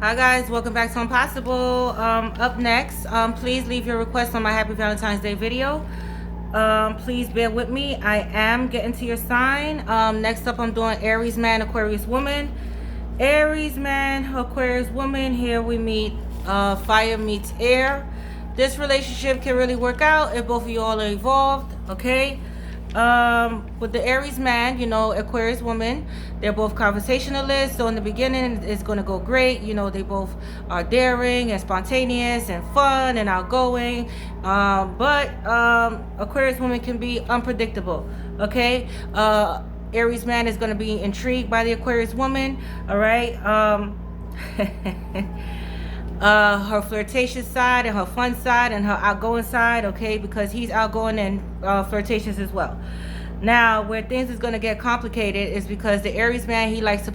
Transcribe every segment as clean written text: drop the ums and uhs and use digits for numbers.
Hi guys, welcome back to Impossible. Up next, please leave your request on my Happy Valentine's Day video. Please bear with me. I am getting to your sign. Next up, I'm doing Aries man, Aquarius woman. Aries man, Aquarius woman. Here we meet fire meets air. This relationship can really work out if both of you all are involved. Okay. With the Aries man, Aquarius woman, they're both conversationalists. So in the beginning, it's going to go great. They both are daring and spontaneous and fun and outgoing. But Aquarius woman can be unpredictable. Okay. Aries man is going to be intrigued by the Aquarius woman. All right. Her flirtatious side and her fun side and her outgoing side, okay, because he's outgoing and flirtatious as well. Now, where things is going to get complicated is because the Aries man, he likes to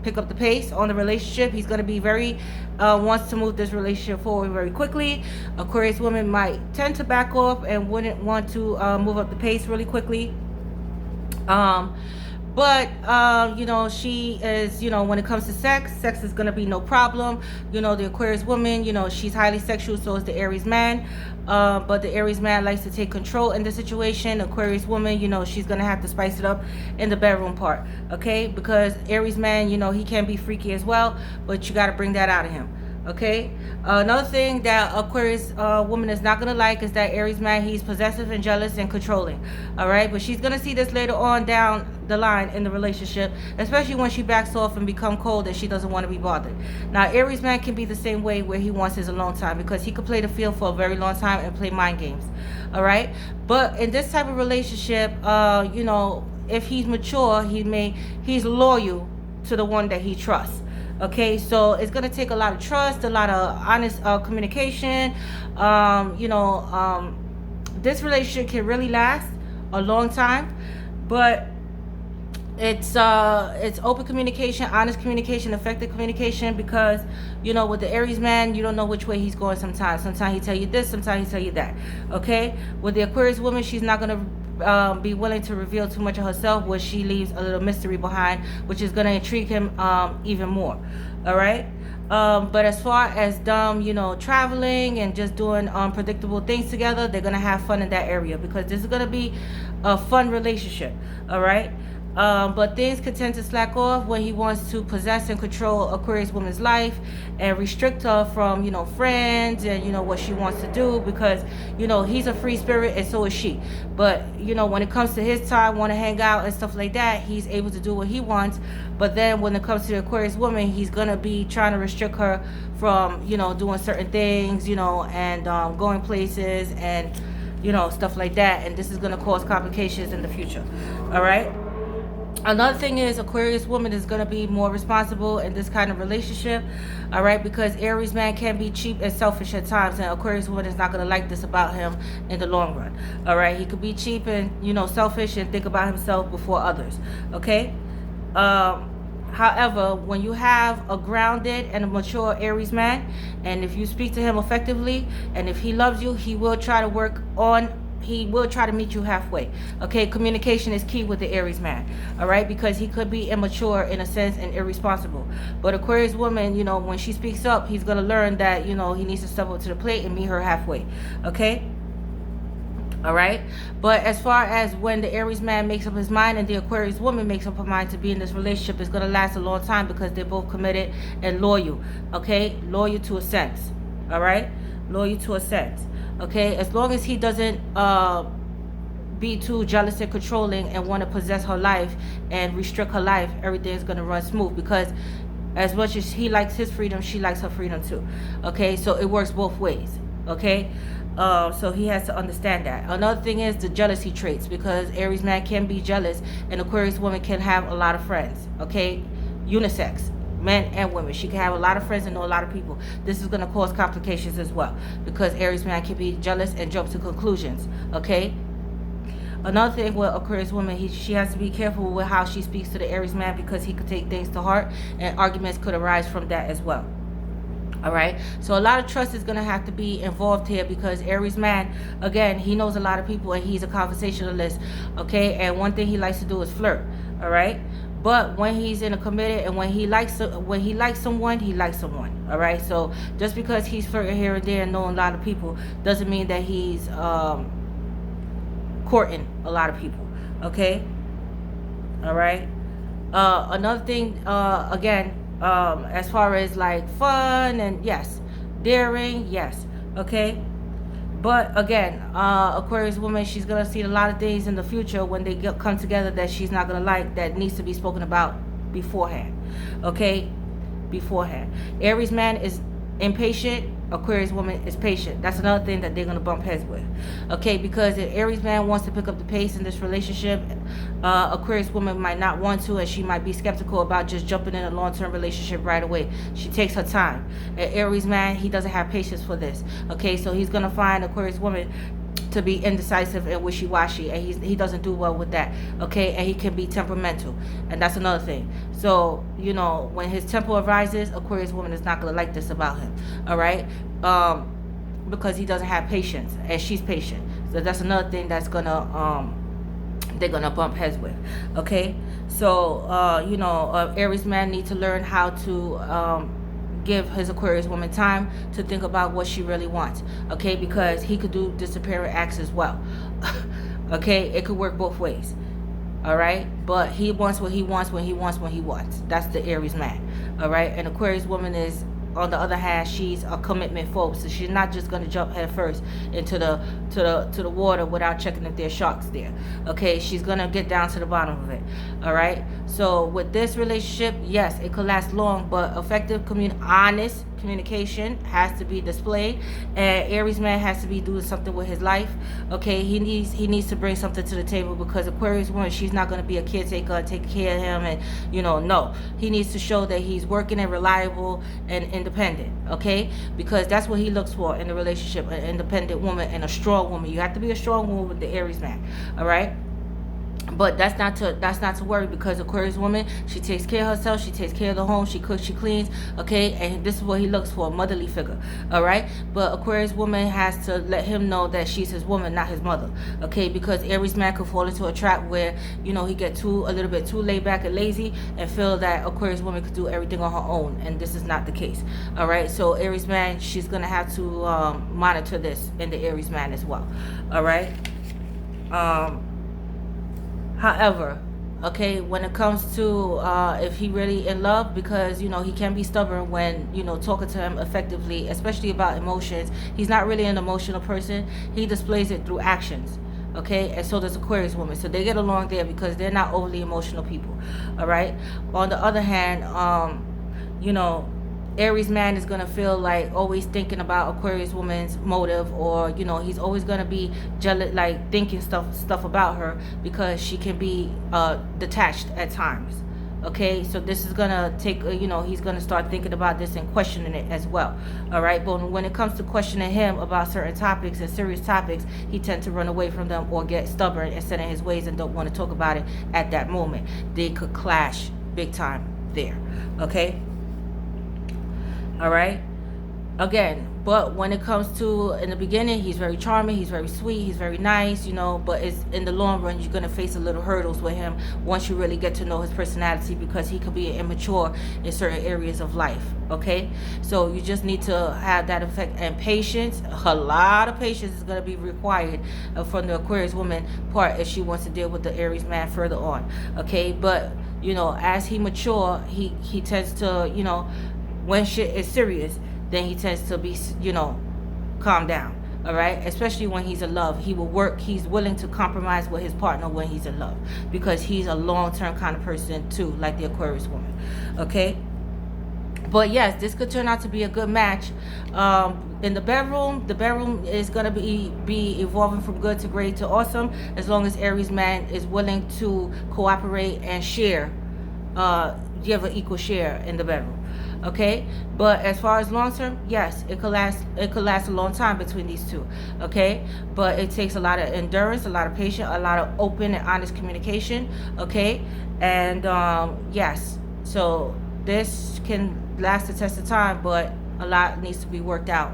pick up the pace on the relationship. He's going to be very wants to move this relationship forward very quickly. Aquarius woman might tend to back off and wouldn't want to move up the pace really quickly. But she is, when it comes to sex is going to be no problem. The Aquarius woman, she's highly sexual, so is the Aries man. But the Aries man likes to take control in the situation. Aquarius woman, she's going to have to spice it up in the bedroom part, okay? Because Aries man, he can be freaky as well, but you got to bring that out of him. Okay. Another thing that Aquarius woman is not gonna like is that Aries man, he's possessive and jealous and controlling. All right, but she's gonna see this later on down the line in the relationship, especially when she backs off and become cold and she doesn't want to be bothered. Now, Aries man can be the same way, where he wants his alone time, because he could play the field for a very long time and play mind games. All right, but in this type of relationship, if he's mature, he's loyal to the one that he trusts. Okay, so it's going to take a lot of trust, a lot of honest communication. This relationship can really last a long time, but it's open communication, honest communication, effective communication, because with the Aries man, you don't know which way he's going sometimes. Sometimes he tell you this, sometimes he tell you that. Okay, with the Aquarius woman, she's not going to be willing to reveal too much of herself, where she leaves a little mystery behind, which is going to intrigue him even more. All right. But as far as traveling and just doing unpredictable things together, they're going to have fun in that area, because this is going to be a fun relationship. All right. But things could tend to slack off when he wants to possess and control Aquarius woman's life and restrict her from, friends and, what she wants to do, because, he's a free spirit and so is she. But, when it comes to his time, want to hang out and stuff like that, he's able to do what he wants. But then when it comes to the Aquarius woman, he's going to be trying to restrict her from, doing certain things, and going places and, stuff like that. And this is going to cause complications in the future. All right. Another thing is, Aquarius woman is going to be more responsible in this kind of relationship, all right, because Aries man can be cheap and selfish at times, and Aquarius woman is not going to like this about him in the long run, all right? He could be cheap and, selfish and think about himself before others, okay? However, when you have a grounded and a mature Aries man, and if you speak to him effectively, and if he loves you, he will try to meet you halfway. Okay, communication is key with the Aries man. All right, because he could be immature in a sense and irresponsible. But Aquarius woman, when she speaks up, he's gonna learn that he needs to step up to the plate and meet her halfway. Okay. All right, but as far as when the Aries man makes up his mind and the Aquarius woman makes up her mind to be in this relationship, it's gonna last a long time, because they're both committed and loyal. Okay, loyal to a sense. All right, loyal to a sense. Okay, as long as he doesn't be too jealous and controlling and want to possess her life and restrict her life, everything's going to run smooth, because as much as he likes his freedom, she likes her freedom too. Okay, so it works both ways. Okay, so he has to understand that. Another thing is the jealousy traits, because Aries man can be jealous and Aquarius woman can have a lot of friends. Okay, unisex, men and women. She can have a lot of friends and know a lot of people. This is going to cause complications as well, because Aries man can be jealous and jump to conclusions. Okay. Another thing with Aquarius woman, she has to be careful with how she speaks to the Aries man, because he could take things to heart and arguments could arise from that as well. All right, so a lot of trust is going to have to be involved here, because Aries man, again, he knows a lot of people and he's a conversationalist. Okay, and one thing he likes to do is flirt. All right, But when he's in a committed and when he likes someone, he likes someone. All right. So just because he's flirting here and there and knowing a lot of people doesn't mean that he's courting a lot of people. Okay. All right. Another thing, again, as far as like fun and yes, daring, yes. Okay. But again, Aquarius woman, she's gonna see a lot of things in the future when they come together that she's not gonna like, that needs to be spoken about beforehand. Okay, beforehand. Aries man is impatient. Aquarius woman is patient. That's another thing that they're gonna bump heads with. Okay, because if Aries man wants to pick up the pace in this relationship, Aquarius woman might not want to, and she might be skeptical about just jumping in a long-term relationship right away. She takes her time. And Aries man, he doesn't have patience for this. Okay, so he's gonna find Aquarius woman to be indecisive and wishy-washy, and he doesn't do well with that. Okay, and he can be temperamental, and that's another thing. So when his temper arises, Aquarius woman is not gonna like this about him. All right, because he doesn't have patience, and she's patient. So that's another thing that's gonna they're gonna bump heads with. Okay, so Aries man needs to learn how to give his Aquarius woman time to think about what she really wants. Okay, because he could do disappearing acts as well. Okay, it could work both ways. All right, but he wants what he wants when he wants. That's the Aries man. All right, and Aquarius woman is, on the other hand, she's a commitment phobe, so she's not just going to jump head first into the water without checking if there's sharks there. Okay, she's going to get down to the bottom of it. All right, so with this relationship, yes, it could last long, but effective honest communication has to be displayed, and Aries man has to be doing something with his life. Okay, he needs to bring something to the table, because Aquarius woman, she's not going to be a caretaker and take care of him, and no, he needs to show that he's working and reliable and independent. Okay, because that's what he looks for in a relationship: an independent woman and a strong woman. You have to be a strong woman with the Aries man. All right, but that's not to worry, because Aquarius woman, she takes care of herself, she takes care of the home, she cooks, she cleans. Okay, and this is what he looks for: a motherly figure. All right, but Aquarius woman has to let him know that she's his woman, not his mother. Okay, because Aries man could fall into a trap where he get a little bit too laid back and lazy, and feel that Aquarius woman could do everything on her own, and this is not the case. All right, so Aries man, she's gonna have to monitor this in the Aries man as well. All right. However, okay, when it comes to if he really in love, because he can be stubborn when talking to him effectively, especially about emotions. He's not really an emotional person. He displays it through actions. Okay, and so does Aquarius woman. So they get along there because they're not overly emotional people. All right. On the other hand, Aries man is gonna feel like always thinking about Aquarius woman's motive, or he's always gonna be jealous, like thinking stuff about her, because she can be detached at times. Okay, so this is gonna take he's gonna start thinking about this and questioning it as well. All right, but when it comes to questioning him about certain topics and serious topics, he tends to run away from them or get stubborn and set in his ways and don't want to talk about it at that moment. They could clash big time there. Okay. All right, again, but when it comes to, in the beginning, he's very charming, he's very sweet, he's very nice, but it's in the long run, you're going to face a little hurdles with him once you really get to know his personality, because he could be immature in certain areas of life. Okay, so you just need to have that effect, and patience. A lot of patience is going to be required from the Aquarius woman part if she wants to deal with the Aries man further on. Okay, but as he mature, he tends to when shit is serious, then he tends to be, calm down. All right, especially when he's in love, he will work. He's willing to compromise with his partner when he's in love, because he's a long-term kind of person too, like the Aquarius woman. Okay, but yes, this could turn out to be a good match. In the bedroom is gonna be evolving from good to great to awesome, as long as Aries man is willing to cooperate and share, give an equal share in the bedroom. Okay, but as far as long term, yes, it could last a long time between these two. Okay, but it takes a lot of endurance, a lot of patience, a lot of open and honest communication. Okay, and yes, so this can last the test of time, but a lot needs to be worked out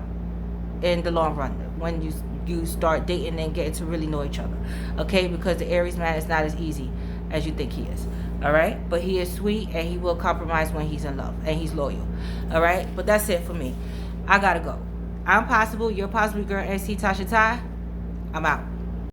in the long run when you start dating and getting to really know each other. Okay, because the Aries man is not as easy as you think he is. All right, but he is sweet and he will compromise when he's in love and he's loyal. All right, but that's it for me. I gotta go. I'm Possible, you're Possible Girl, NC Tasha Ty. I'm out.